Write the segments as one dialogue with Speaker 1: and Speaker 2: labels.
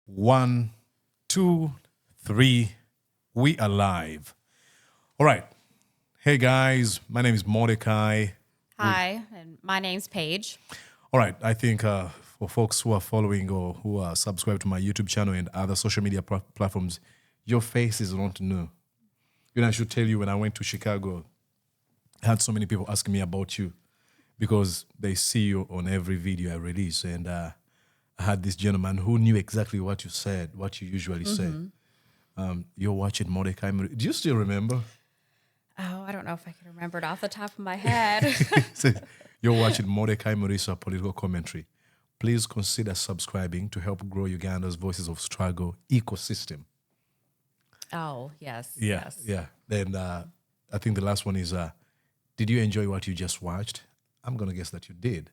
Speaker 1: One, two, three. We are live. All right. Hey guys, my name is Mordecai.
Speaker 2: Hi, and my name's Paige.
Speaker 1: All right. I think for folks who are following or who are subscribed to my YouTube channel and other social media platforms, your face is not new. You know, I should tell you, when I went to Chicago, I had so many people asking me about you because they see you on every video I release. And I had this gentleman who knew exactly what you said, what you usually say. You're watching Mordecai. Do you still remember?
Speaker 2: Oh, I don't know if I can remember it off the top of my head.
Speaker 1: So, you're watching Mordecai Marisa Political Commentary. Please consider subscribing to help grow Uganda's Voices of Struggle ecosystem.
Speaker 2: Oh, yes.
Speaker 1: Yeah,
Speaker 2: Yes.
Speaker 1: yeah. Then I think the last one is, did you enjoy what you just watched? I'm going to guess that you did.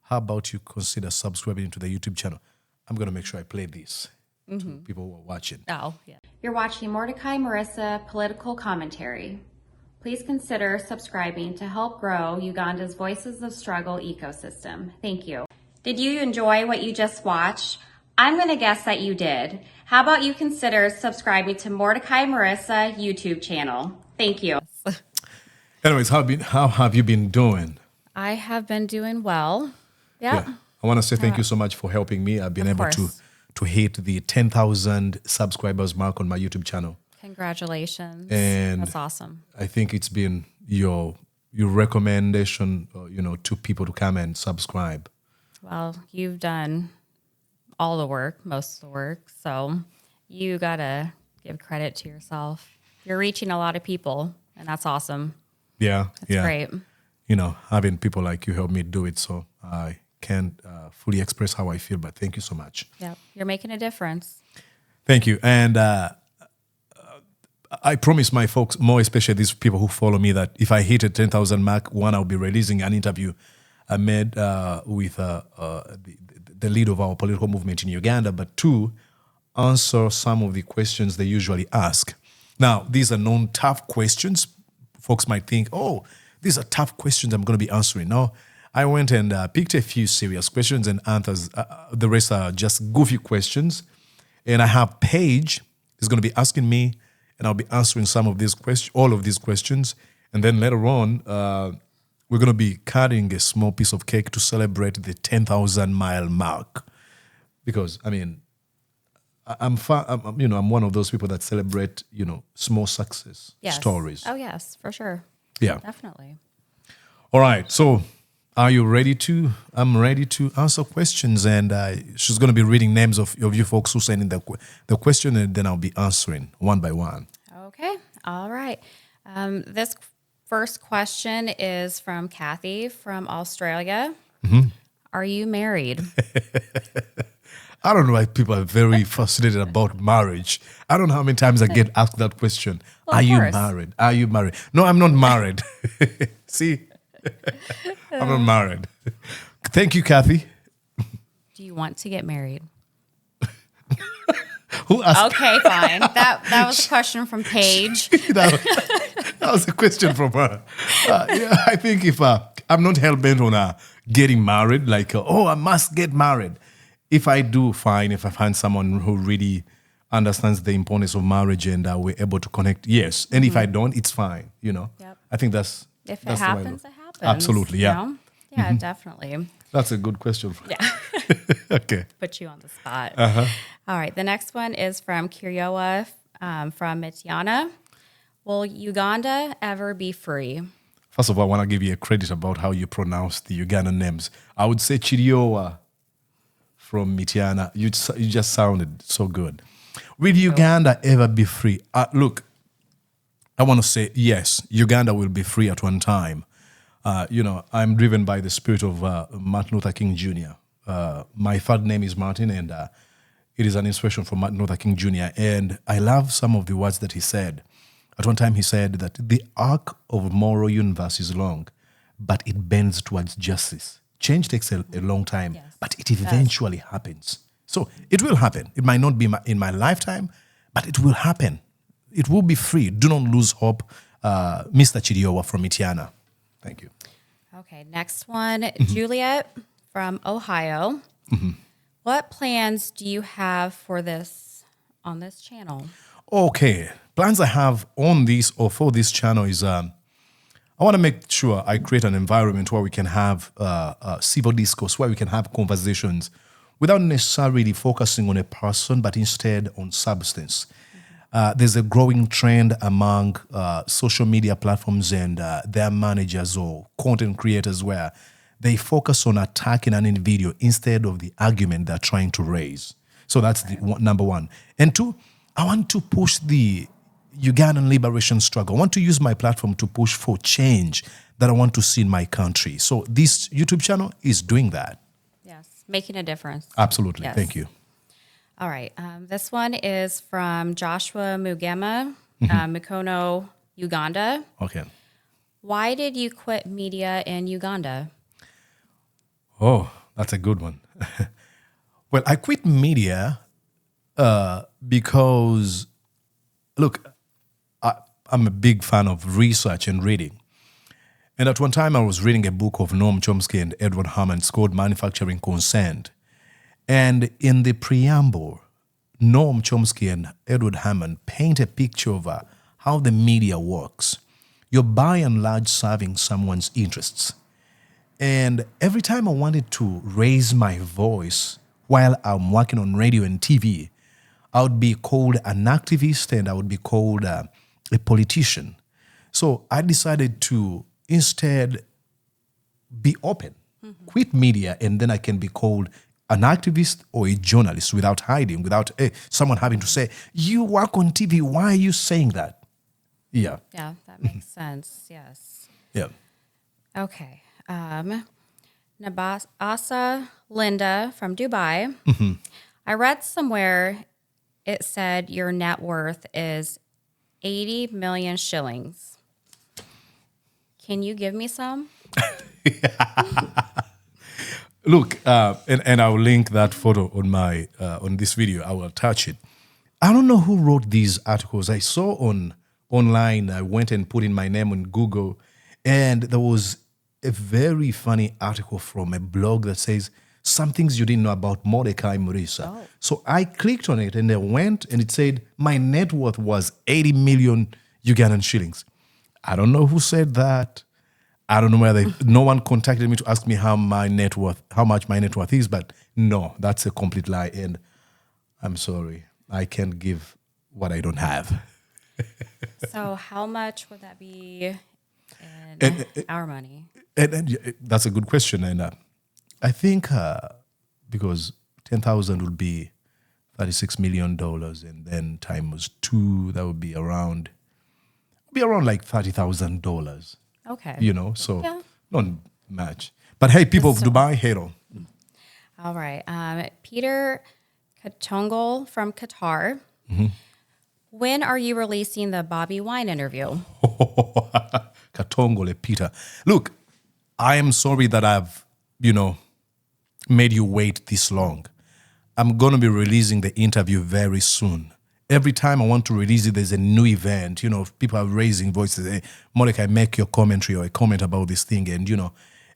Speaker 1: How about you consider subscribing to the YouTube channel? I'm going to make sure I play this to people who are watching.
Speaker 2: Oh, yeah.
Speaker 3: You're watching Mordecai Marissa Political Commentary. Please consider subscribing to help grow Uganda's Voices of Struggle ecosystem. Thank you. Did you enjoy what you just watched? I'm going to guess that you did. How about you consider subscribing to Mordecai Marissa YouTube channel? Thank you.
Speaker 1: Anyways, how have you been doing?
Speaker 2: I have been doing well. Yeah.
Speaker 1: I want to say thank you so much for helping me. I've been able to hit the 10,000 subscribers mark on my YouTube channel.
Speaker 2: Congratulations.
Speaker 1: And
Speaker 2: that's awesome.
Speaker 1: I think it's been your recommendation, to people to come and subscribe.
Speaker 2: Well, you've done all the work, most of the work. So you got to give credit to yourself. You're reaching a lot of people, and that's awesome.
Speaker 1: Yeah.
Speaker 2: That's great.
Speaker 1: Having people like you help me do it, so I can't fully express how I feel, but thank you so much.
Speaker 2: Yeah, you're making a difference.
Speaker 1: Thank you. And I promise my folks, more especially these people who follow me, that if I hit a 10,000 mark, one, I'll be releasing an interview I made with the lead of our political movement in Uganda, but two, answer some of the questions they usually ask. Now, these are non-tough questions. Folks might think, oh, these are tough questions I'm going to be answering. No, I went and picked a few serious questions and answers. The rest are just goofy questions. And I have Paige is going to be asking me, and I'll be answering some of these questions, all of these questions. And then later on, we're going to be cutting a small piece of cake to celebrate the 10,000 mile mark. Because, I'm one of those people that celebrate, small success stories.
Speaker 2: Oh, yes, for sure.
Speaker 1: Yeah.
Speaker 2: Definitely.
Speaker 1: All right. So are you ready to? I'm ready to answer questions. And she's going to be reading names of you folks who send in the question, and then I'll be answering one by one.
Speaker 2: Okay. All right. This first question is from Kathy from Australia. Are you married?
Speaker 1: I don't know why people are very fascinated about marriage. I don't know how many times I get asked that question.
Speaker 2: Well,
Speaker 1: are you
Speaker 2: course.
Speaker 1: married? Are you married? No, I'm not married. See? I'm not married. Thank you, Kathy.
Speaker 2: Do you want to get married?
Speaker 1: Who asked?
Speaker 2: Okay, fine. That was a question from Paige.
Speaker 1: that was a question from her. I think if I'm not hell-bent on getting married, like, I must get married. If I do, fine. If I find someone who really understands the importance of marriage and we're able to connect, yes. And if I don't, it's fine,
Speaker 2: Yep.
Speaker 1: I think that's
Speaker 2: If
Speaker 1: that's
Speaker 2: it
Speaker 1: the way I
Speaker 2: happens,
Speaker 1: look.
Speaker 2: it happens.
Speaker 1: Absolutely, yeah.
Speaker 2: You know? Yeah, definitely.
Speaker 1: That's a good question.
Speaker 2: Yeah.
Speaker 1: Okay.
Speaker 2: Put you on the spot.
Speaker 1: Uh-huh.
Speaker 2: All right. The next one is from Kirioa from Mitiana. Will Uganda ever be free?
Speaker 1: First of all, I want to give you a credit about how you pronounce the Ugandan names. I would say Chiriowa from Mitiana. You just sounded so good. Will Uganda ever be free? Look, I want to say yes, Uganda will be free at one time. I'm driven by the spirit of Martin Luther King Jr. My third name is Martin, and it is an inspiration from Martin Luther King Jr. And I love some of the words that he said. At one time, he said that the arc of moral universe is long, but it bends towards justice. Change takes a long time, but it eventually happens. So it will happen. It might not be in my lifetime, but it will happen. It will be free. Do not lose hope. Mr. Chidiowa from Mitiana. Thank you.
Speaker 2: Okay. Next one, Juliet from Ohio. What plans do you have for this on this channel?
Speaker 1: Okay, plans I have on this or for this channel is I want to make sure I create an environment where we can have civil discourse, where we can have conversations without necessarily focusing on a person, but instead on substance. There's a growing trend among social media platforms and their managers or content creators where they focus on attacking an individual instead of the argument they're trying to raise. So that's number one. And two, I want to push the Ugandan liberation struggle. I want to use my platform to push for change that I want to see in my country. So this YouTube channel is doing that.
Speaker 2: Yes, making a difference.
Speaker 1: Absolutely.
Speaker 2: Yes.
Speaker 1: Thank you.
Speaker 2: All right. This one is from Joshua Mugema, Mukono, Uganda.
Speaker 1: Okay.
Speaker 2: Why did you quit media in Uganda?
Speaker 1: Oh, that's a good one. Well, I quit media because, look, I'm a big fan of research and reading. And at one time, I was reading a book of Noam Chomsky and Edward Hammond's called Manufacturing Consent. And in the preamble, Noam Chomsky and Edward Hammond paint a picture of how the media works. You're by and large serving someone's interests. And every time I wanted to raise my voice while I'm working on radio and TV, I would be called an activist and I would be called a politician. So I decided to instead be open, quit media, and then I can be called an activist or a journalist without hiding, without someone having to say, you work on TV, why are you saying that? Yeah.
Speaker 2: Yeah, that makes sense. Yes.
Speaker 1: Yeah.
Speaker 2: Okay. Nabasa Linda from Dubai. I read somewhere it said your net worth is 80 million shillings. Can you give me some?
Speaker 1: Look, and I'll link that photo on my on this video. I will attach it. I don't know who wrote these articles. I saw online. I went and put in my name on Google, and there was a very funny article from a blog that says some things you didn't know about Mordecai Murisa.
Speaker 2: Oh.
Speaker 1: So I clicked on it, and I went, and it said my net worth was 80 million Ugandan shillings. I don't know who said that. I don't know whether no one contacted me to ask me how much my net worth is, but no, that's a complete lie. And I'm sorry, I can't give what I don't have.
Speaker 2: So how much would that be in our money?
Speaker 1: And that's a good question. And I think because 10,000 would be $36 million, and then times 2, that would be around like $30,000.
Speaker 2: Okay.
Speaker 1: You know, so
Speaker 2: Yeah.
Speaker 1: not much. But hey, people of Dubai, hate on.
Speaker 2: All right. Peter Katongol from Qatar. When are you releasing the Bobby Wine interview?
Speaker 1: Katongole Peter. Look, I am sorry that I've, made you wait this long. I'm going to be releasing the interview very soon. Every time I want to release it, there's a new event. People are raising voices. Hey, Mordecai, make your commentary or a comment about this thing.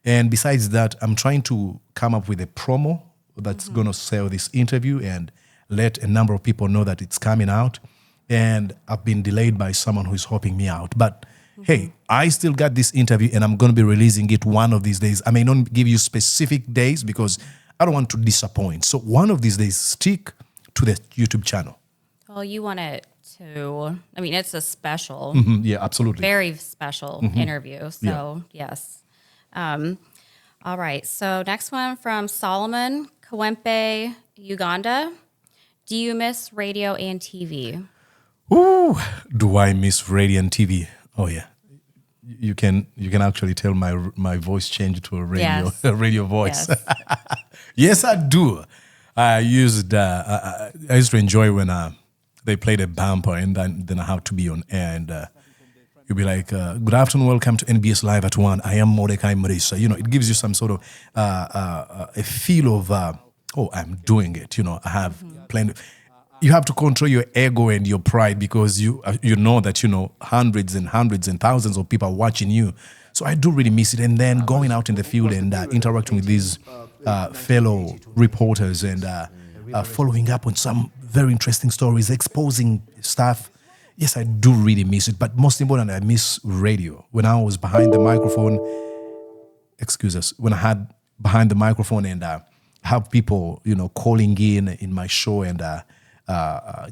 Speaker 1: And besides that, I'm trying to come up with a promo that's going to sell this interview and let a number of people know that it's coming out. And I've been delayed by someone who's helping me out. But hey, I still got this interview and I'm going to be releasing it one of these days. I may not give you specific days because I don't want to disappoint. So one of these days, stick to the YouTube channel.
Speaker 2: Well, you want it to, it's a special,
Speaker 1: Yeah, absolutely.
Speaker 2: very special interview. So, yes. All right. So, next one from Solomon Kawempe, Uganda. Do you miss radio and TV?
Speaker 1: Ooh, do I miss radio and TV? Oh yeah, you can actually tell my voice changed to a radio
Speaker 2: Yes.
Speaker 1: a radio voice.
Speaker 2: Yes.
Speaker 1: Yes, I do. I used to enjoy when they played a bumper and then I have to be on air and you'll be like, "Good afternoon, welcome to NBS Live at 1. I am Mordecai Murisa." It gives you some sort of a feel of I'm doing it. I have plenty. You have to control your ego and your pride because you know that hundreds and hundreds and thousands of people are watching you. So I do really miss it. And then going out in the field and interacting with these fellow reporters and following up on some very interesting stories, exposing stuff. Yes, I do really miss it. But most importantly, I miss radio. When I was behind the microphone, excuse us, when I had behind the microphone and have people, calling in my show and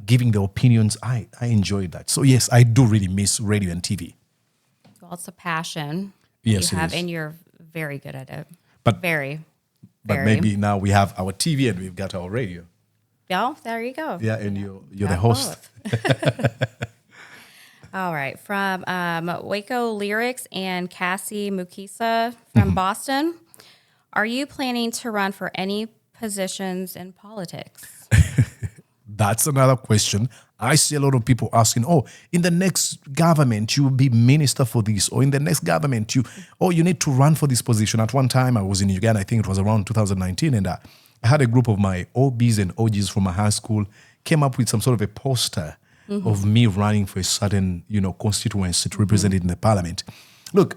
Speaker 1: giving their opinions, I enjoyed that. So yes, I do really miss radio and TV.
Speaker 2: Well, it's a passion
Speaker 1: Yes,
Speaker 2: you
Speaker 1: it
Speaker 2: have,
Speaker 1: is.
Speaker 2: and you're very good at it.
Speaker 1: But
Speaker 2: Very.
Speaker 1: maybe now we have our TV and we've got our radio.
Speaker 2: Oh, there you go.
Speaker 1: Yeah, and you're the
Speaker 2: Got
Speaker 1: host.
Speaker 2: both. All right. From Waco Lyrics and Cassie Mukisa from Boston. Are you planning to run for any positions in politics?
Speaker 1: That's another question. I see a lot of people asking, in the next government, you will be minister for this, or in the next government, you need to run for this position. At one time, I was in Uganda, I think it was around 2019, and I had a group of my OBs and OGs from my high school came up with some sort of a poster of me running for a certain, constituency to represent it in the parliament. Look,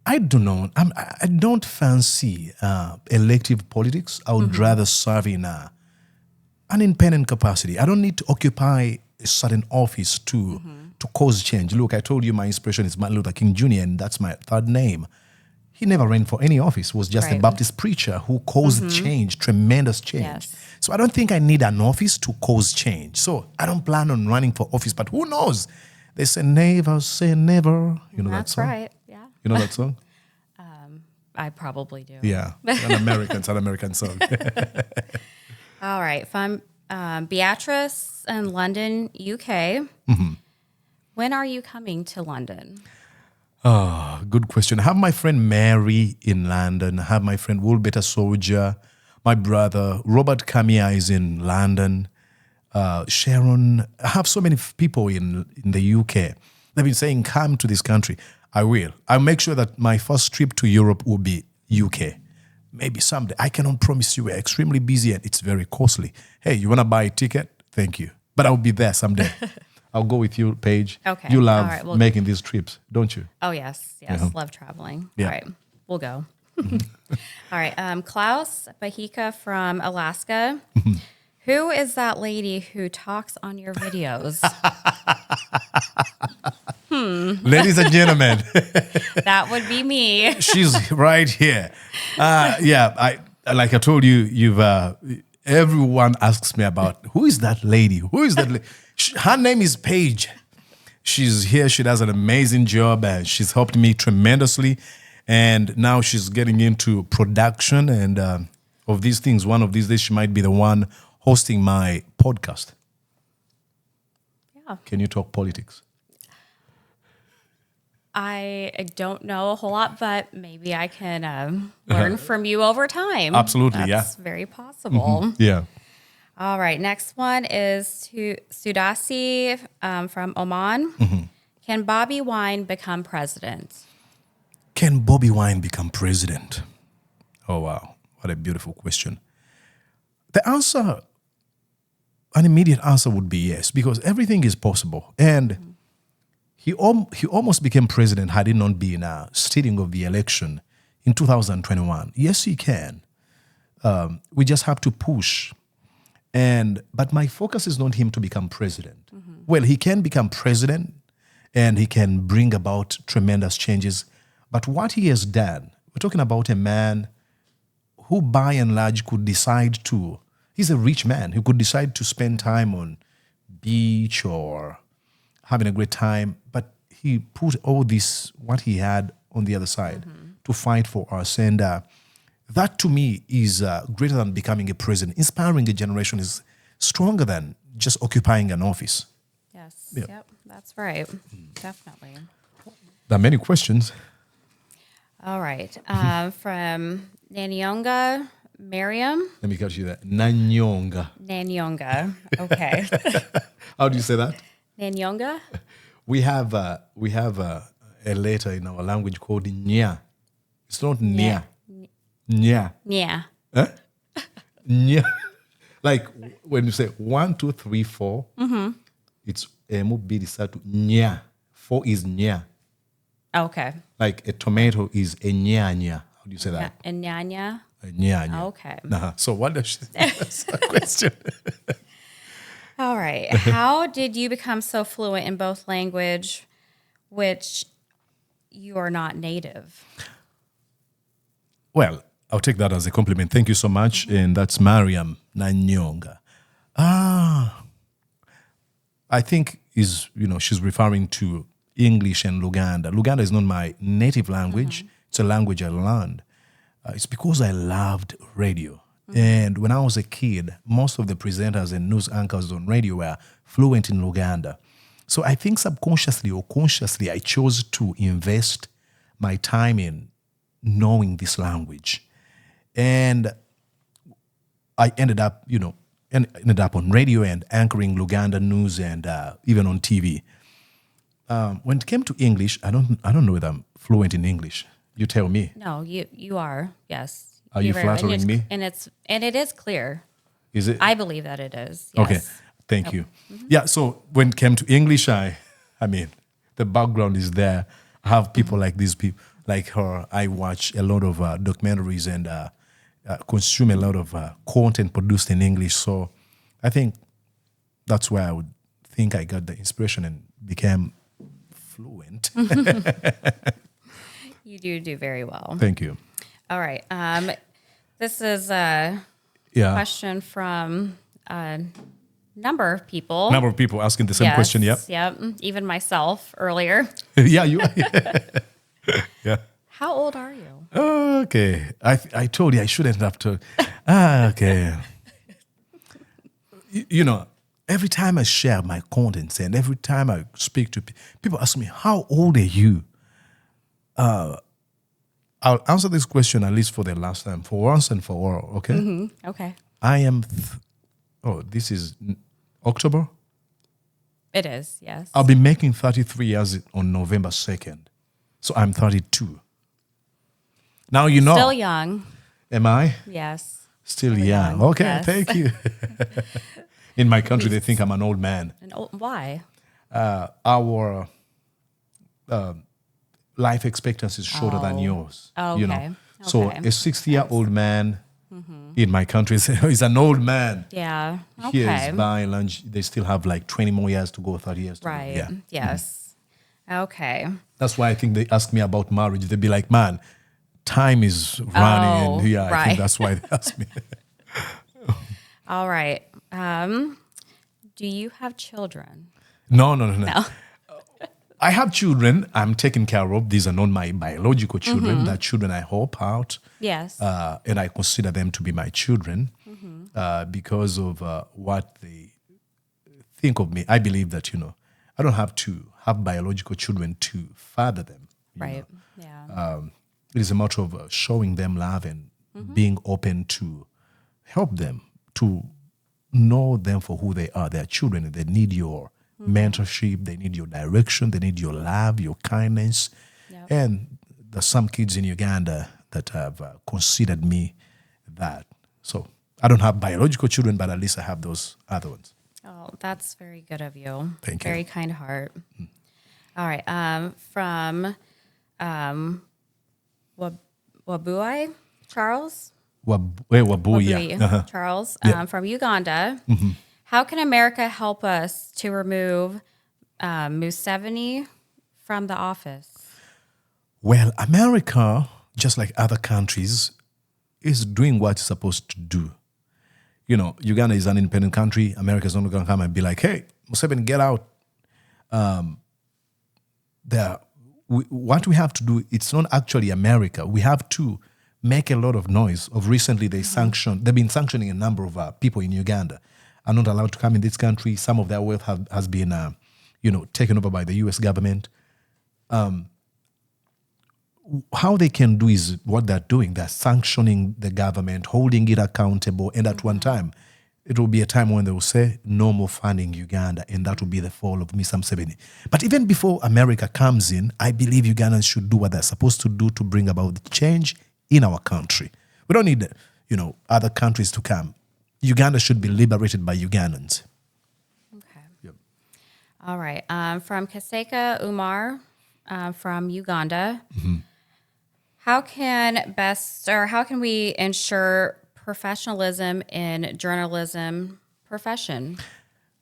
Speaker 1: I don't know. I don't fancy elective politics. I would rather serve in an independent capacity. I don't need to occupy a certain office to cause change. Look, I told you my inspiration is Martin Luther King Jr., and that's my third name. He never ran for any office. He was just a
Speaker 2: Right.
Speaker 1: Baptist preacher who caused change, tremendous change.
Speaker 2: Yes.
Speaker 1: So I don't think I need an office to cause change. So I don't plan on running for office, but who knows? They say never say never. You know that
Speaker 2: That's
Speaker 1: song?
Speaker 2: right. Yeah.
Speaker 1: You know that song?
Speaker 2: I probably do.
Speaker 1: Yeah, it's an American song.
Speaker 2: All right. From Beatrice in London, UK. When are you coming to London?
Speaker 1: Good question. I have my friend Mary in London. I have my friend Woolbetter Soldier. My brother Robert Camia is in London. Sharon. I have so many people in the UK. They've been saying, come to this country. I will. I'll make sure that my first trip to Europe will be UK. Maybe someday. I cannot promise you. We're extremely busy and it's very costly. Hey, you want to buy a ticket? Thank you. But I'll be there someday. I'll go with you, Paige.
Speaker 2: Okay.
Speaker 1: You love
Speaker 2: All right, well-
Speaker 1: making these trips, don't you?
Speaker 2: Oh, yes. Yes.
Speaker 1: Yeah.
Speaker 2: Love traveling.
Speaker 1: Yeah.
Speaker 2: All right. We'll go. All right. Klaus Bahika from Alaska. Who is that lady who talks on your videos?
Speaker 1: Ladies and gentlemen,
Speaker 2: That would be me.
Speaker 1: she's right here. I like I told you, everyone asks me about who is that lady? Who is that lady? Her name is Paige. She's here. She does an amazing job. And she's helped me tremendously. And now she's getting into production and of these things. One of these days, she might be the one hosting my podcast.
Speaker 2: Yeah.
Speaker 1: Can you talk politics?
Speaker 2: I don't know a whole lot, but maybe I can learn from you over time.
Speaker 1: Absolutely,
Speaker 2: That's very possible.
Speaker 1: Yeah.
Speaker 2: All right. Next one is to Sudasi from Oman. Can Bobby Wine become president?
Speaker 1: Can Bobby Wine become president? Oh, wow. What a beautiful question. The answer, an immediate answer would be yes, because everything is possible. And he almost became president had it not been stealing of the election in 2021. Yes, he can. We just have to push. But my focus is not him to become president. Well, he can become president and he can bring about tremendous changes. But what he has done, we're talking about a man who by and large could decide to, he's a rich man who could decide to spend time on beach or having a great time, but he put all this, what he had on the other side to fight for us. And that to me is greater than becoming a president. Inspiring a generation is stronger than just occupying an office.
Speaker 2: Yes.
Speaker 1: Yeah.
Speaker 2: Yep. That's right. Definitely.
Speaker 1: There are many questions.
Speaker 2: All right. From Nanyonga Miriam.
Speaker 1: Let me catch you there. Nanyonga.
Speaker 2: Nanyonga. Okay.
Speaker 1: How do you say that?
Speaker 2: Nanyonga?
Speaker 1: We have a letter in our language called nya. It's not nya. Nya.
Speaker 2: Yeah.
Speaker 1: Huh? Nya. Like when you say 1, 2, 3, 4, it's emubidisatu nya. 4 is nya.
Speaker 2: Okay.
Speaker 1: Like a tomato is a nya nya. How do you say that?
Speaker 2: Nyanya.
Speaker 1: Nyanya.
Speaker 2: Okay.
Speaker 1: So what does she That's a question.
Speaker 2: All right. How did you become so fluent in both language, which you are not native?
Speaker 1: Well, I'll take that as a compliment. Thank you so much. And that's Mariam Nanyonga. I think she's referring to English and Luganda. Luganda is not my native language. It's a language I learned. It's because I loved radio. And when I was a kid, most of the presenters and news anchors on radio were fluent in Luganda. So I think subconsciously or consciously, I chose to invest my time in knowing this language. And I ended up on radio and anchoring Luganda news and even on TV. When it came to English, I don't know whether I'm fluent in English. You tell me.
Speaker 2: No, you are. Yes.
Speaker 1: Are you flattering me?
Speaker 2: And it is clear.
Speaker 1: Is it?
Speaker 2: I believe that it is. Yes.
Speaker 1: Okay. Thank you. Yeah. So when it came to English, I mean, the background is there. I have people like these people, like her. I watch a lot of documentaries and consume a lot of content produced in English. So I think that's where I would think I got the inspiration and became fluent.
Speaker 2: You do very well.
Speaker 1: Thank you.
Speaker 2: All right. This is a question from a number of people.
Speaker 1: Number of people asking the same question. Yep.
Speaker 2: Yep. Even myself earlier.
Speaker 1: Yeah, you are. Yeah.
Speaker 2: How old are you?
Speaker 1: Okay. I told you I shouldn't have to. Okay. Every time I share my contents and every time I speak to people, ask me, how old are you? I'll answer this question at least for the last time, for once and for all, okay?
Speaker 2: Mm-hmm. Okay.
Speaker 1: I am, this is October?
Speaker 2: It is, yes.
Speaker 1: I'll be making 33 years on November 2nd. So I'm 32. Now you know.
Speaker 2: Still young.
Speaker 1: Am I?
Speaker 2: Yes.
Speaker 1: Still young. Okay,
Speaker 2: yes.
Speaker 1: Thank you. In my country, they think I'm an old man.
Speaker 2: Why?
Speaker 1: Our life expectancy is shorter than yours.
Speaker 2: Oh, okay.
Speaker 1: So a 60-year-old man in my country is an old man.
Speaker 2: Yeah. Okay.
Speaker 1: Here, by and large, they still have like 20 more years to go, 30 years to go.
Speaker 2: Right.
Speaker 1: Yeah.
Speaker 2: Yes. Okay.
Speaker 1: That's why I think they ask me about marriage. They'd be like, man, time is running. And I
Speaker 2: right.
Speaker 1: think that's why they ask me.
Speaker 2: All right. Do you have children?
Speaker 1: No. I have children I'm taking care of. These are not my biological children. They're children I hope out.
Speaker 2: Yes.
Speaker 1: And I consider them to be my children because of what they think of me. I believe that, I don't have to have biological children to father them.
Speaker 2: Right. Yeah.
Speaker 1: It is a matter of showing them love and being open to help them, to know them for who they are. They're children and they need your mentorship, they need your direction, they need your love, your kindness.
Speaker 2: Yep.
Speaker 1: And there's some kids in Uganda that have considered me that. So I don't have biological children, but at least I have those other ones.
Speaker 2: Oh, that's very good of you.
Speaker 1: Thank you.
Speaker 2: Very kind heart. All right. From Wabui, Charles?
Speaker 1: Wabuya.
Speaker 2: Charles, from Uganda. How can America help us to remove Museveni from the office?
Speaker 1: Well, America, just like other countries, is doing what it's supposed to do. Uganda is an independent country. America is not going to come and be like, hey, Museveni, get out. What we have to do, it's not actually America. We have to make a lot of noise. Of recently, they've been sanctioning a number of people in Uganda. Are not allowed to come in this country. Some of their wealth has been, taken over by the U.S. government. How they can do is what they're doing. They're sanctioning the government, holding it accountable. And at one time, it will be a time when they will say, no more funding Uganda. And that will be the fall of Mr. Museveni. But even before America comes in, I believe Ugandans should do what they're supposed to do to bring about the change in our country. We don't need, other countries to come. Uganda should be liberated by Ugandans.
Speaker 2: Okay.
Speaker 1: Yep.
Speaker 2: All right. From Kaseka Umar from Uganda. How can we ensure professionalism in journalism profession?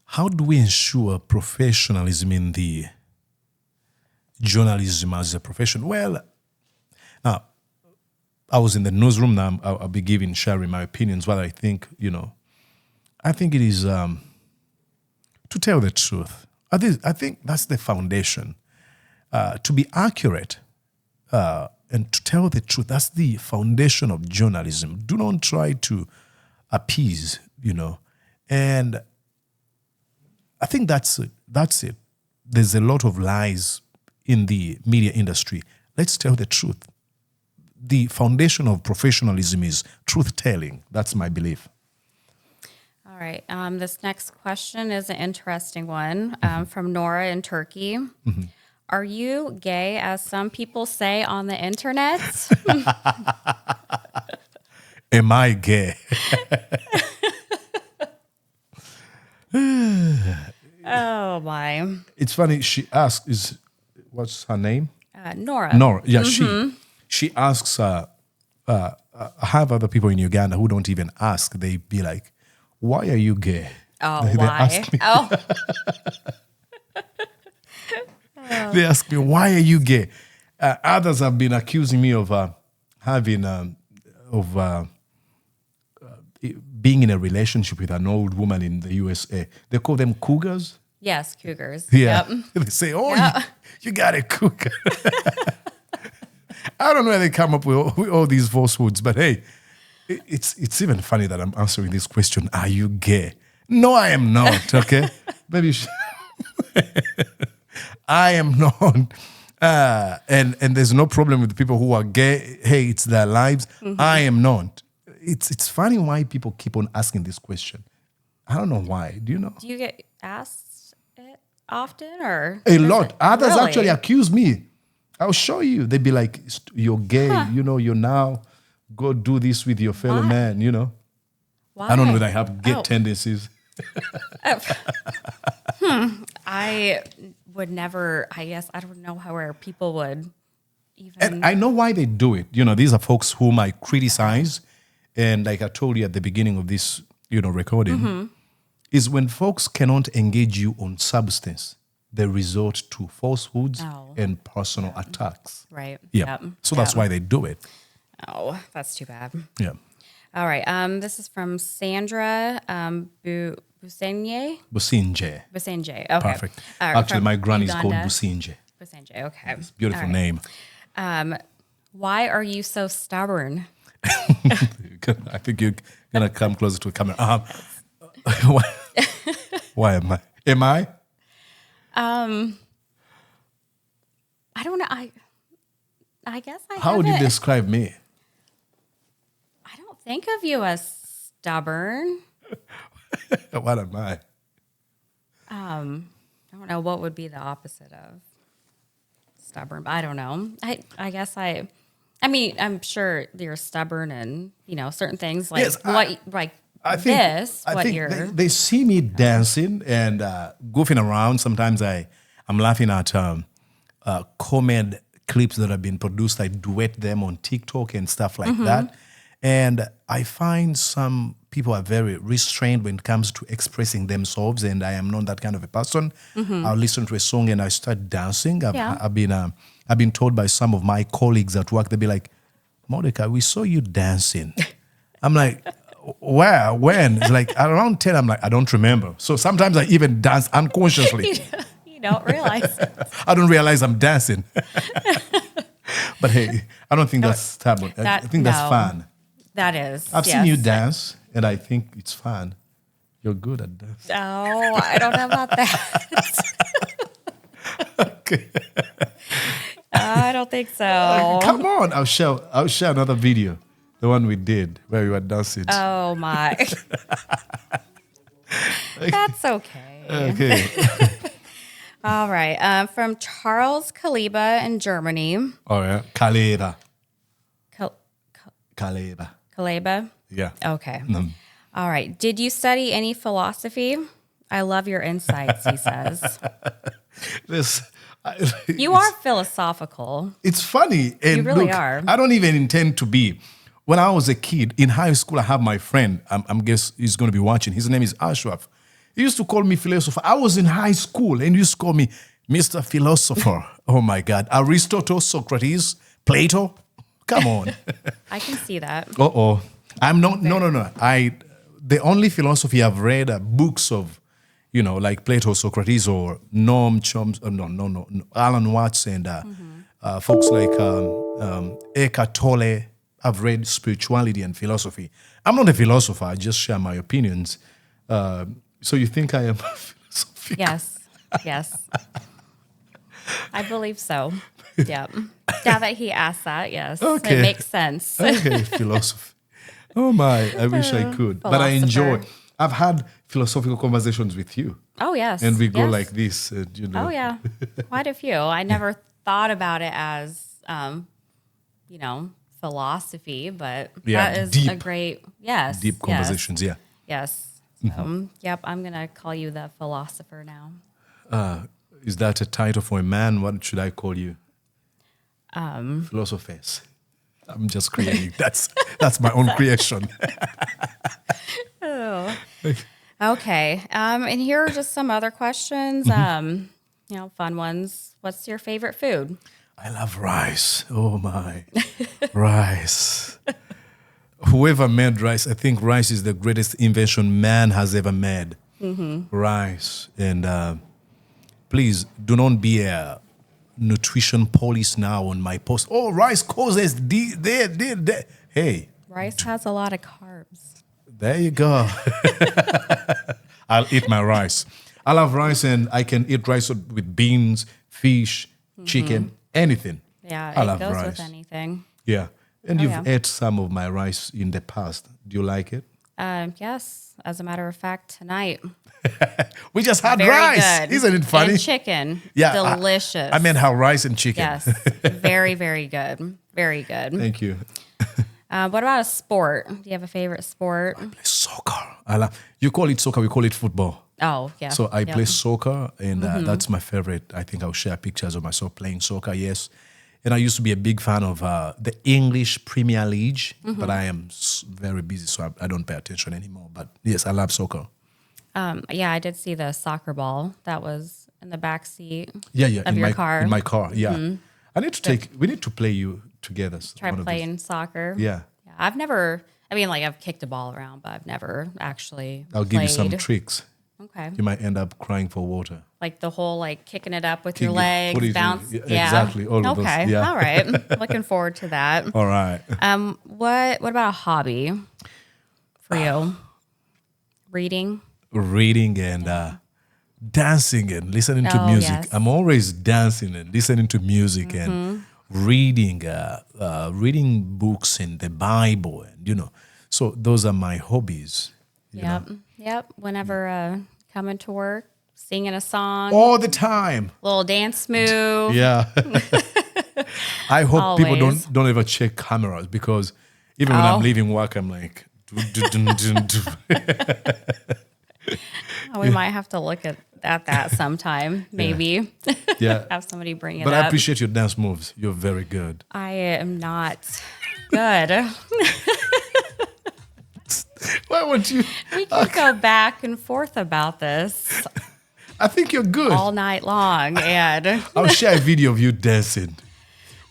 Speaker 1: How do we ensure professionalism in the journalism as a profession? Well, now, I was in the newsroom. Now I'll be sharing my opinions. What I think, I think it is to tell the truth. I think that's the foundation. To be accurate and to tell the truth, that's the foundation of journalism. Do not try to appease, And I think that's it. There's a lot of lies in the media industry. Let's tell the truth. The foundation of professionalism is truth-telling. That's my belief.
Speaker 2: All right. This next question is an interesting one from Nora in Turkey. Mm-hmm. Are you gay, as some people say on the internet?
Speaker 1: Am I gay?
Speaker 2: Oh, my.
Speaker 1: It's funny. She asks, what's her name?
Speaker 2: Nora.
Speaker 1: Nora. Yeah, she asks, I have other people in Uganda who don't even ask. They be like, why are you gay?
Speaker 2: Oh,
Speaker 1: they
Speaker 2: why?
Speaker 1: Ask me,
Speaker 2: Oh.
Speaker 1: They ask me, why are you gay? Others have been accusing me of being in a relationship with an old woman in the USA. They call them cougars.
Speaker 2: Yes, cougars.
Speaker 1: Yeah.
Speaker 2: Yep.
Speaker 1: They say, you got a cougar. I don't know where they come up with all these falsehoods, but hey, it's even funny that I'm answering this question, are you gay? No, I am not, okay? Maybe I am not. And there's no problem with the people who are gay. Hey, it's their lives. Mm-hmm. I am not. It's funny why people keep on asking this question. I don't know why. Do you know?
Speaker 2: Do you get asked it often or?
Speaker 1: A lot. Others
Speaker 2: really?
Speaker 1: Actually accuse me. I'll show you. They'd be like, you're gay. Huh. You're now, go do this with your fellow man,
Speaker 2: Why?
Speaker 1: I don't know whether I have gay tendencies.
Speaker 2: I would never, I guess, I don't know where people would even.
Speaker 1: And I know why they do it. These are folks whom I criticize. And like I told you at the beginning of this, recording, is when folks cannot engage you on substance, they resort to falsehoods and personal attacks.
Speaker 2: Right.
Speaker 1: Yeah. Yep. So that's why they do it.
Speaker 2: Oh, that's too bad.
Speaker 1: Yeah.
Speaker 2: All right. This is from Sandra Busenje.
Speaker 1: Busenje.
Speaker 2: Okay.
Speaker 1: Perfect. Actually, my granny is called Busenje.
Speaker 2: Busenje. Okay.
Speaker 1: It's a beautiful name.
Speaker 2: Why are you so stubborn?
Speaker 1: I think you're going to come closer to the camera. Why am I? Am I?
Speaker 2: I don't know. I guess I
Speaker 1: How would you describe me?
Speaker 2: I don't think of you as stubborn.
Speaker 1: What am I?
Speaker 2: I don't know what would be the opposite of stubborn, but I don't know. I guess I mean, I'm sure you're stubborn and, certain things like
Speaker 1: they see me dancing and goofing around. Sometimes I'm laughing at comedy clips that have been produced. I duet them on TikTok and stuff like that. And I find some people are very restrained when it comes to expressing themselves, and I am not that kind of a person. I'll listen to a song and I start dancing. I've been told by some of my colleagues at work, they'll be like, Mordecai, we saw you dancing. I'm like, where? When? It's like around 10, I'm like, I don't remember. So sometimes I even dance unconsciously.
Speaker 2: You don't realize it.
Speaker 1: I don't realize I'm dancing. But hey, I don't think that's stubborn. I think that's fun.
Speaker 2: That is.
Speaker 1: I've seen you dance, and I think it's fun. You're good at that.
Speaker 2: Oh, I don't know about that.
Speaker 1: Okay.
Speaker 2: I don't think so.
Speaker 1: Come on, I'll share another video, the one we did where we were dancing.
Speaker 2: Oh my. That's okay.
Speaker 1: Okay.
Speaker 2: All right. From Charles Kaleba in Germany.
Speaker 1: Oh yeah, Kaleba.
Speaker 2: Kaleba?
Speaker 1: Yeah.
Speaker 2: Okay. All right. Did you study any philosophy? I love your insights, he says. You are philosophical.
Speaker 1: It's funny. And
Speaker 2: You really
Speaker 1: look,
Speaker 2: are.
Speaker 1: I don't even intend to be. When I was a kid in high school, I have my friend. I'm guess he's going to be watching. His name is Ashraf. He used to call me philosopher. I was in high school and he used to call me Mr. Philosopher. Oh my God. Aristotle, Socrates, Plato. Come on.
Speaker 2: I can see that.
Speaker 1: Uh-oh. I'm not, no. The only philosophy I've read are books of, like Plato, Socrates, or Noam Chomsky, no, Alan Watts, and folks like Eckhart Tolle. I've read spirituality and philosophy. I'm not a philosopher. I just share my opinions. So you think I am a philosopher?
Speaker 2: Yes. I believe so. Yeah. Now that he asked that, yes.
Speaker 1: Okay.
Speaker 2: It makes sense.
Speaker 1: Okay, philosophy. Oh my, I wish I could. But I enjoy. I've had philosophical conversations with you.
Speaker 2: Oh, yes.
Speaker 1: And we go
Speaker 2: Yes.
Speaker 1: like this.
Speaker 2: Oh, yeah. Quite a few. I never thought about it as, philosophy, but
Speaker 1: Yeah,
Speaker 2: that is
Speaker 1: deep.
Speaker 2: a great, yes.
Speaker 1: Deep conversations, yeah.
Speaker 2: Yes. Yep, I'm going to call you the philosopher now.
Speaker 1: Is that a title for a man? What should I call you? Philosophers. I'm just creating. That's my own creation.
Speaker 2: Okay. And here are just some other questions, fun ones. What's your favorite food?
Speaker 1: I love rice. Oh my, rice. Whoever made rice, I think rice is the greatest invention man has ever made. Rice. And please do not be a nutrition police now on my post. Oh, rice causes there. Hey,
Speaker 2: Rice has a lot of carbs.
Speaker 1: there you go. I'll eat my rice. I love rice, and I can eat rice with beans, fish, chicken, anything.
Speaker 2: Yeah,
Speaker 1: I
Speaker 2: it
Speaker 1: love
Speaker 2: goes
Speaker 1: rice.
Speaker 2: with anything.
Speaker 1: Yeah. And
Speaker 2: Oh,
Speaker 1: you've
Speaker 2: yeah.
Speaker 1: ate some of my rice in the past. Do you like it?
Speaker 2: Yes, as a matter of fact, tonight.
Speaker 1: We just had
Speaker 2: Very
Speaker 1: rice.
Speaker 2: good.
Speaker 1: Isn't it funny?
Speaker 2: And chicken.
Speaker 1: Yeah.
Speaker 2: Delicious.
Speaker 1: I meant how rice and chicken.
Speaker 2: Yes. Very, very good. Very good.
Speaker 1: Thank you.
Speaker 2: What about a sport? Do you have a favorite sport?
Speaker 1: Play soccer. You call it soccer, we call it football.
Speaker 2: Oh, yeah.
Speaker 1: So I
Speaker 2: Yep.
Speaker 1: play soccer, and that's my favorite. I think I'll share pictures of myself playing soccer, yes. And I used to be a big fan of the English Premier League, but I am very busy, so I don't pay attention anymore. But yes, I love soccer.
Speaker 2: Yeah, I did see the soccer ball that was in the back seat
Speaker 1: Yeah,
Speaker 2: of
Speaker 1: in
Speaker 2: your
Speaker 1: my
Speaker 2: car.
Speaker 1: in my car. Yeah, I need to we need to play you together.
Speaker 2: Try
Speaker 1: one of these.
Speaker 2: playing soccer.
Speaker 1: Yeah.
Speaker 2: I've never, I've kicked a ball around, but I've never actually
Speaker 1: I'll give you some
Speaker 2: played.
Speaker 1: tricks.
Speaker 2: Okay.
Speaker 1: You might end up crying for water.
Speaker 2: Like the whole kicking it up with your
Speaker 1: Kick it, put
Speaker 2: legs,
Speaker 1: it
Speaker 2: bounce.
Speaker 1: in.
Speaker 2: Yeah.
Speaker 1: Exactly, all of those,
Speaker 2: Okay.
Speaker 1: yeah.
Speaker 2: All right. Looking forward to that.
Speaker 1: All right.
Speaker 2: What about a hobby for you? Reading?
Speaker 1: Reading and dancing and listening to
Speaker 2: Oh,
Speaker 1: music.
Speaker 2: yes.
Speaker 1: I'm always dancing and listening to music and reading, reading books in the Bible, and So those are my hobbies. you know.
Speaker 2: Yep. Whenever coming to work, singing a song,
Speaker 1: All the time.
Speaker 2: little dance move.
Speaker 1: Yeah. I hope people
Speaker 2: Always.
Speaker 1: don't ever check cameras, because even when I'm
Speaker 2: Oh.
Speaker 1: leaving work, I'm like,
Speaker 2: We might have to look at that sometime, maybe.
Speaker 1: yeah.
Speaker 2: Have somebody bring it
Speaker 1: But
Speaker 2: up.
Speaker 1: I appreciate your dance moves. You're very good.
Speaker 2: I am not good.
Speaker 1: Why won't you?
Speaker 2: We could go back and forth about this
Speaker 1: I think you're good.
Speaker 2: all night long. And
Speaker 1: I'll share a video of you dancing.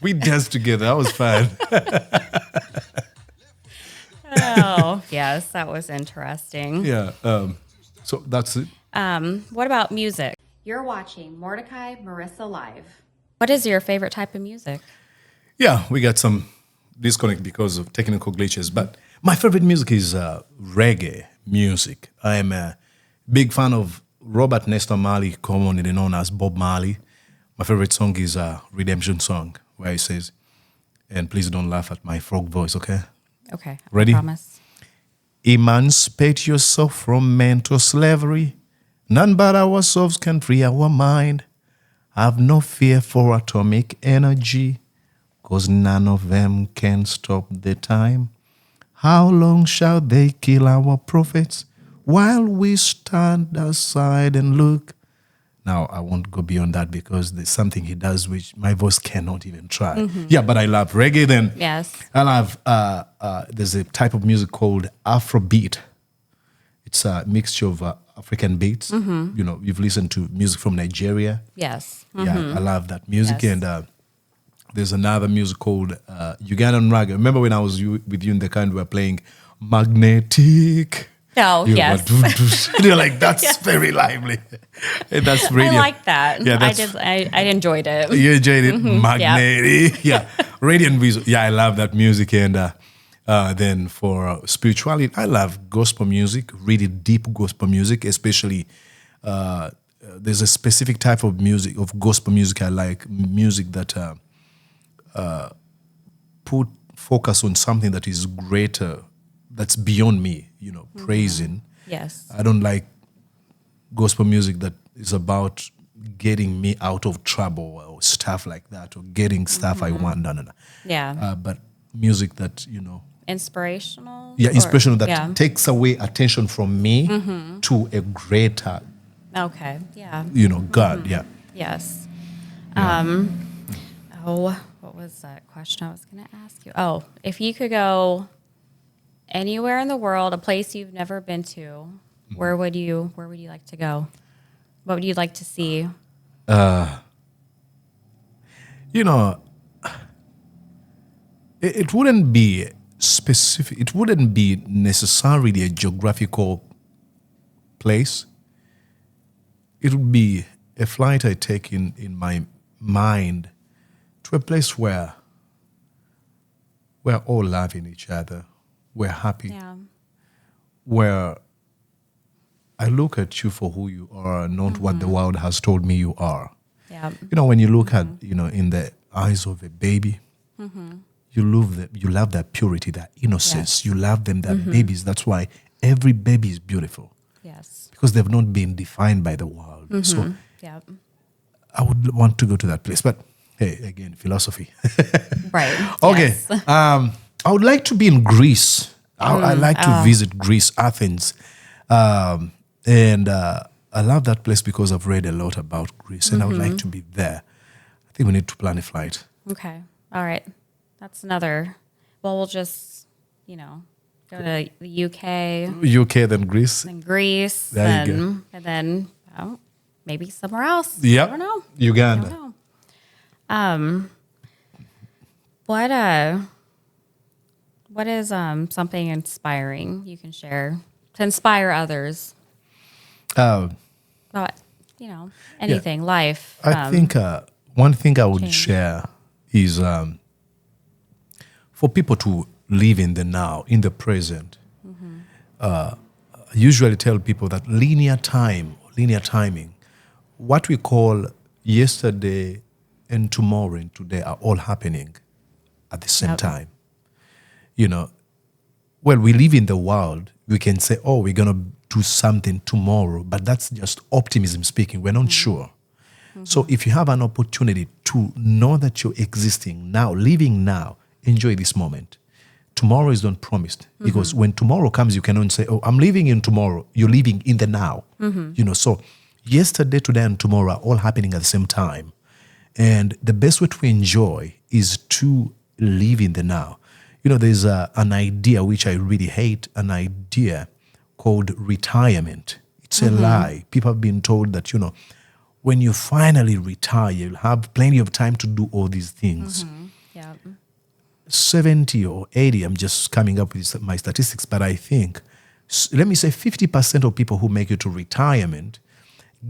Speaker 1: We danced together. That was fun.
Speaker 2: oh, yes, that was interesting.
Speaker 1: Yeah. So that's it.
Speaker 2: What about music?
Speaker 3: You're watching Mordecai Marissa Live.
Speaker 2: What is your favorite type of music?
Speaker 1: Yeah, we got some disconnect because of technical glitches, but my favorite music is reggae music. I am a big fan of Robert Nesta Marley, commonly known as Bob Marley. My favorite song is a redemption song where he says, and please don't laugh at my frog voice, okay?
Speaker 2: Okay.
Speaker 1: Ready?
Speaker 2: I promise.
Speaker 1: Emancipate yourself from mental slavery. None but ourselves can free our mind. Have no fear for atomic energy, 'cause none of them can stop the time. How long shall they kill our prophets while we stand aside and look? Now I won't go beyond that because there's something he does which my voice cannot even try. Yeah, but I love reggae. Then
Speaker 2: Yes.
Speaker 1: I love. There's a type of music called Afrobeat. It's a mixture of African beats. You know, you've listened to music from Nigeria.
Speaker 2: Yes.
Speaker 1: Yeah, I love that music.
Speaker 2: Yes.
Speaker 1: And there's another music called Ugandan Raga. Remember when I was with you in the car and we were playing Magnetic?
Speaker 2: Oh,
Speaker 1: You
Speaker 2: yes.
Speaker 1: were, you're like, that's very lively. And that's radio.
Speaker 2: I like that.
Speaker 1: Yeah,
Speaker 2: I
Speaker 1: that's,
Speaker 2: did. I enjoyed it.
Speaker 1: You enjoyed it? Magnetic. Yeah. Radiant visual. Yeah, I love that music. And then for spirituality, I love gospel music, really deep gospel music, especially there's a specific type of music, of gospel music I like, music that put focus on something that is greater, that's beyond me, you know, praising.
Speaker 2: Yes.
Speaker 1: I don't like gospel music that is about getting me out of trouble or stuff like that, or getting stuff I want. No.
Speaker 2: Yeah.
Speaker 1: But music that, you know,
Speaker 2: Inspirational.
Speaker 1: yeah, inspirational that
Speaker 2: yeah.
Speaker 1: takes away attention from me to a greater,
Speaker 2: Okay. Yeah.
Speaker 1: you know, God. Yeah.
Speaker 2: Yes.
Speaker 1: Yeah.
Speaker 2: What was that question I was going to ask you? Oh, if you could go anywhere in the world, a place you've never been to, where would you like to go? What would you like to see?
Speaker 1: You know, it wouldn't be specific. It wouldn't be necessarily a geographical place. It would be a flight I take in my mind to a place where we're all loving each other, we're happy,
Speaker 2: Yeah.
Speaker 1: where I look at you for who you are, not what the world has told me you are.
Speaker 2: Yeah.
Speaker 1: You know, when you look at, you know, in the eyes of a baby, you love that purity, that innocence.
Speaker 2: Yes.
Speaker 1: You love them, that babies. That's why every baby is beautiful,
Speaker 2: Yes.
Speaker 1: because they've not been defined by the world. So
Speaker 2: Yeah.
Speaker 1: I would want to go to that place. But hey, again, philosophy.
Speaker 2: Right.
Speaker 1: Okay.
Speaker 2: Yes.
Speaker 1: I would like to be in Greece. I like to visit Greece, Athens. And I love that place because I've read a lot about Greece and I would like to be there. I think we need to plan a flight.
Speaker 2: Okay. All right. That's another. Well, we'll just, go to the UK,
Speaker 1: UK, then Greece.
Speaker 2: then Greece,
Speaker 1: There you go.
Speaker 2: and then maybe somewhere else.
Speaker 1: Yep.
Speaker 2: I don't know.
Speaker 1: Uganda.
Speaker 2: I don't know. What is something inspiring you can share to inspire others? About, anything, life.
Speaker 1: I think one thing I would share is for people to live in the now, in the present. I usually tell people that linear timing, what we call yesterday and tomorrow and today are all happening at the same time. You know, well, we live in the world. We can say, oh, we're going to do something tomorrow, but that's just optimism speaking. We're not sure. So if you have an opportunity to know that you're existing now, living now, enjoy this moment. Tomorrow is not promised, because when tomorrow comes, you cannot say, oh, I'm living in tomorrow. You're living in the now. So yesterday, today, and tomorrow are all happening at the same time. And the best way to enjoy is to live in the now. There's an idea which I really hate, an idea called retirement. It's a lie. People have been told that, when you finally retire, you'll have plenty of time to do all these things.
Speaker 2: Yeah.
Speaker 1: 70 or 80, I'm just coming up with my statistics, but I think, let me say 50% of people who make it to retirement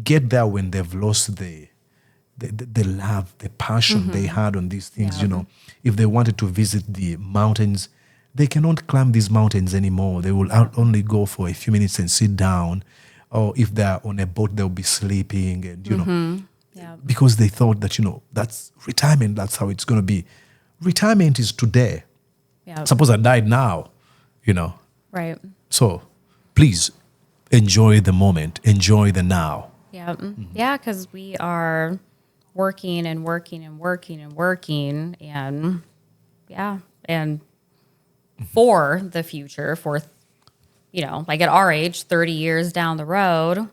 Speaker 1: get there when they've lost the love, the passion they had on these things. If they wanted to visit the mountains, they cannot climb these mountains anymore. They will only go for a few minutes and sit down. Or if they're on a boat, they'll be sleeping. And, because they thought that, that's retirement, that's how it's going to be. Retirement is today.
Speaker 2: Yeah.
Speaker 1: Suppose I died now,
Speaker 2: Right.
Speaker 1: So please enjoy the moment, enjoy the now.
Speaker 2: Yeah. Yeah, because we are working and working and working and working, and for the future, for like at our age, 30 years down the road,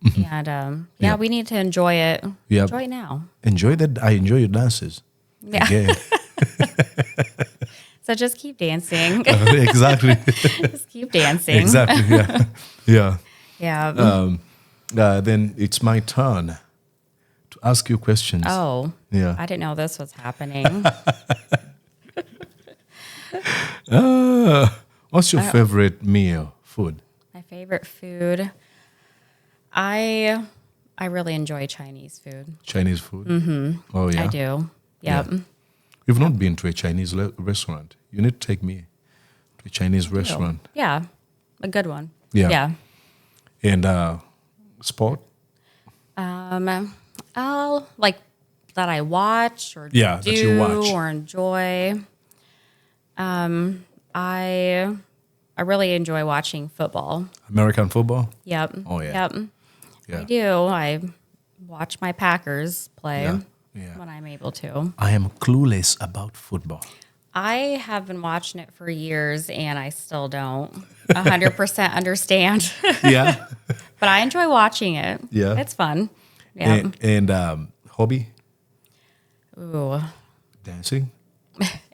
Speaker 2: And
Speaker 1: Yeah.
Speaker 2: we need to enjoy it.
Speaker 1: Yeah.
Speaker 2: Enjoy it now.
Speaker 1: Enjoy that. I enjoy your dances.
Speaker 2: Yeah.
Speaker 1: Again.
Speaker 2: So just keep dancing.
Speaker 1: Exactly.
Speaker 2: Just keep dancing.
Speaker 1: Exactly. Yeah. Yeah.
Speaker 2: Yeah.
Speaker 1: Then it's my turn to ask you questions.
Speaker 2: Oh.
Speaker 1: Yeah.
Speaker 2: I didn't know this was happening.
Speaker 1: What's your favorite meal, food?
Speaker 2: My favorite food. I really enjoy Chinese food.
Speaker 1: Chinese food? Mm-hmm. Oh, yeah?
Speaker 2: I do. Yep.
Speaker 1: Yeah. You've not been to a Chinese restaurant. You need to take me to a Chinese restaurant.
Speaker 2: Yeah. A good one.
Speaker 1: Yeah.
Speaker 2: Yeah.
Speaker 1: And sport?
Speaker 2: Oh, like that I watch or
Speaker 1: Yeah,
Speaker 2: do
Speaker 1: that you watch.
Speaker 2: or enjoy. I really enjoy watching football.
Speaker 1: American football?
Speaker 2: Yep.
Speaker 1: Oh, yeah.
Speaker 2: Yep.
Speaker 1: Yeah.
Speaker 2: I do. I watch my Packers play
Speaker 1: Yeah.
Speaker 2: when I'm able to.
Speaker 1: I am clueless about football.
Speaker 2: I have been watching it for years and I still don't 100% understand.
Speaker 1: Yeah.
Speaker 2: But I enjoy watching it.
Speaker 1: Yeah.
Speaker 2: It's fun. Yeah.
Speaker 1: And hobby?
Speaker 2: Ooh.
Speaker 1: Dancing?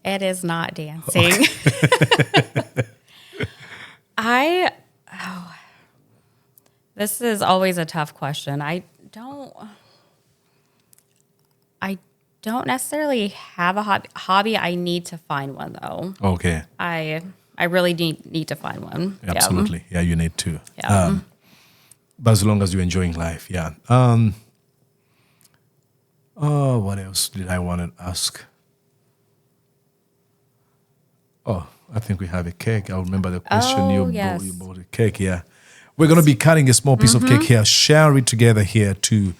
Speaker 2: It is not dancing. This is always a tough question. I don't necessarily have a hobby. I need to find one though.
Speaker 1: Okay.
Speaker 2: I really need to find one.
Speaker 1: Absolutely. Yeah, you need to.
Speaker 2: Yeah.
Speaker 1: But as long as you're enjoying life, yeah. What else did I want to ask? Oh, I think we have a cake. I remember the question.
Speaker 2: Oh,
Speaker 1: you
Speaker 2: yes.
Speaker 1: bought a cake, yeah. We're going to be cutting a small piece of cake here. Share it together here too.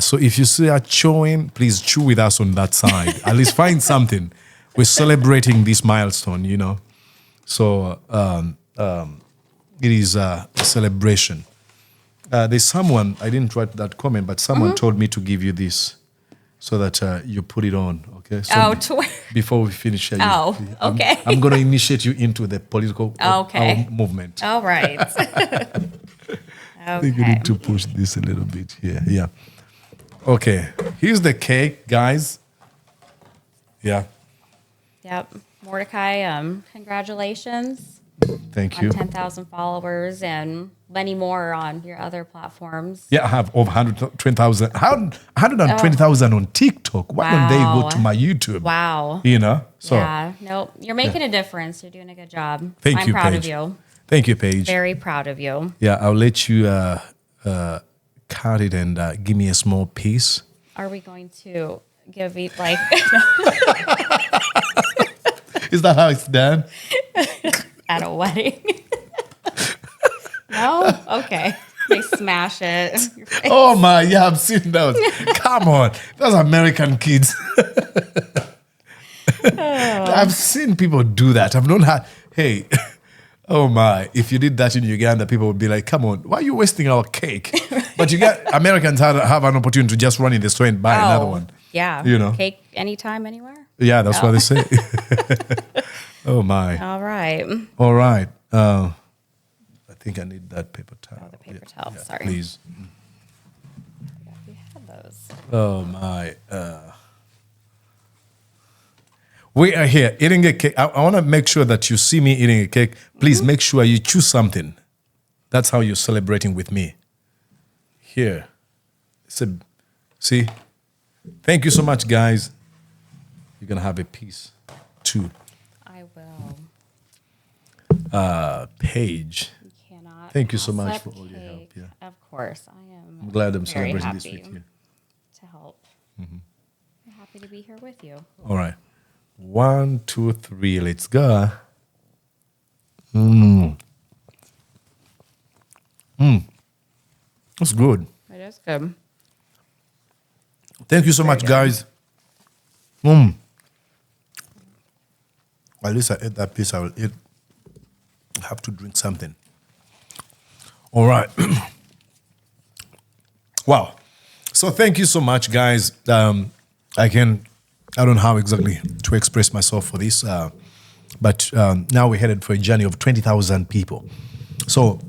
Speaker 1: So if you see us chewing, please chew with us on that side. At least find something. We're celebrating this milestone, you know. So it is a celebration. There's someone, I didn't write that comment, but someone told me to give you this so that you put it on, okay? So before we finish here,
Speaker 2: okay.
Speaker 1: I'm going to initiate you into the political
Speaker 2: Okay.
Speaker 1: our movement.
Speaker 2: All right.
Speaker 1: I think you need to push this a little bit here. Yeah. Okay. Here's the cake, guys. Yeah.
Speaker 2: Yep. Mordecai, congratulations
Speaker 1: Thank
Speaker 2: on
Speaker 1: you.
Speaker 2: 10,000 followers and many more on your other platforms.
Speaker 1: Yeah, I have over 120,000. 120,000 on TikTok. Why don't they go
Speaker 2: Wow.
Speaker 1: to my YouTube?
Speaker 2: Wow.
Speaker 1: You know? So
Speaker 2: Yeah. Nope. You're making a difference. You're doing a good job.
Speaker 1: Thank
Speaker 2: I'm
Speaker 1: you,
Speaker 2: proud
Speaker 1: Paige.
Speaker 2: of you.
Speaker 1: Thank you, Paige.
Speaker 2: Very proud of you.
Speaker 1: Yeah, I'll let you cut it and give me a small piece.
Speaker 2: Are we going to give it like
Speaker 1: Is that how it's done?
Speaker 2: at a wedding? No? Okay. They smash it.
Speaker 1: Oh my, yeah, I've seen those. Come on, those American kids. I've seen people do that. I've known how. Hey, oh my, if you did that in Uganda, people would be like, "Come on, why are you wasting our cake?" But you get Americans have an opportunity to just run in the store and buy another one.
Speaker 2: Yeah.
Speaker 1: You know.
Speaker 2: Cake anytime, anywhere.
Speaker 1: Yeah, that's what they say. Oh my.
Speaker 2: All right.
Speaker 1: All right. I think I need that paper towel.
Speaker 2: Oh, the paper towel.
Speaker 1: Yeah,
Speaker 2: Sorry.
Speaker 1: please.
Speaker 2: We had those.
Speaker 1: Oh my. We are here eating a cake. I want to make sure that you see me eating a cake. Please make sure you choose something. That's how you're celebrating with me. Here. See? Thank you so much, guys. You're going to have a piece too.
Speaker 2: I will.
Speaker 1: Paige.
Speaker 2: You cannot.
Speaker 1: Thank you so
Speaker 2: pass
Speaker 1: much
Speaker 2: up
Speaker 1: for all your help,
Speaker 2: cake.
Speaker 1: yeah.
Speaker 2: Of course. I am.
Speaker 1: I'm glad I'm
Speaker 2: very
Speaker 1: celebrating this
Speaker 2: happy
Speaker 1: with you.
Speaker 2: to help. I'm happy to be here with you.
Speaker 1: All right. 1, 2, 3. Let's go. That's good.
Speaker 2: It is good.
Speaker 1: Thank you so much,
Speaker 2: good.
Speaker 1: guys. At least I ate that piece. I will eat. I have to drink something. All right. Wow. So thank you so much, guys. I don't know how exactly to express myself for this, but now we're headed for a journey of 20,000 people. So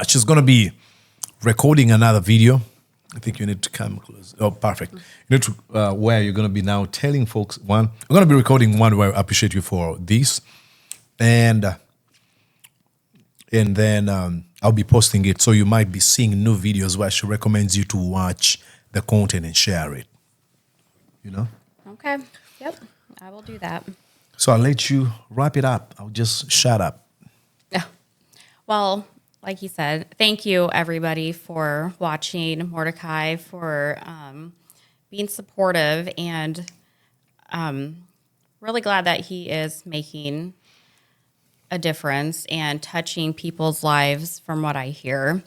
Speaker 1: she's going to be recording another video. I think you need to come close. Oh, perfect. You need to where you're going to be now telling folks one. We're going to be recording one where I appreciate you for this, and then I'll be posting it. So you might be seeing new videos where she recommends you to watch the content and share it. You know.
Speaker 2: Okay. Yep. I will do that.
Speaker 1: So I'll let you wrap it up. I'll just shut up.
Speaker 2: Well, like you said, thank you everybody for watching, Mordecai for being supportive, and really glad that he is making a difference and touching people's lives from what I hear.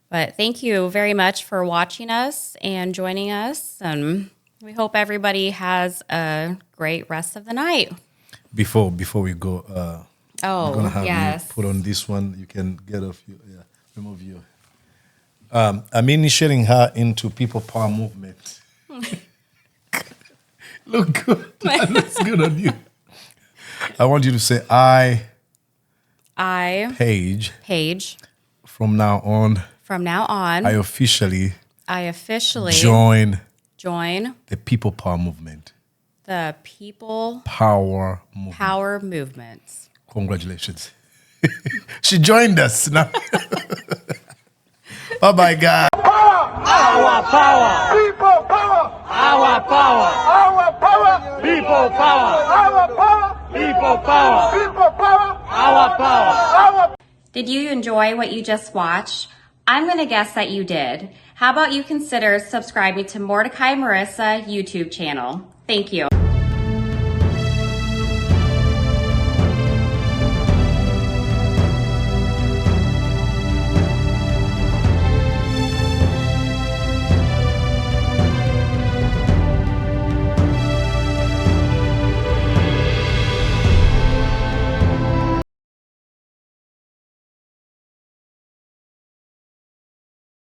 Speaker 2: But thank you very much for watching us and joining us, and we hope everybody has a great rest of the night.
Speaker 1: Before we go, I'm gonna have
Speaker 2: yes.
Speaker 1: you put on this one. You can get off your remove your. I'm initiating her into people power movement. Look good. That looks good on you. I want you to say I Paige. From now on. I officially join the people power movement.
Speaker 2: The people
Speaker 1: power
Speaker 2: movement.
Speaker 1: Congratulations. She joined us now. Bye-bye, guys.
Speaker 4: Our power. People power. Our power. Our power. People power. Our power. People power. People power. Our power.
Speaker 3: Did you enjoy what you just watched? I'm going to guess that you did. How about you consider subscribing to Mordecai Marissa YouTube channel? Thank you.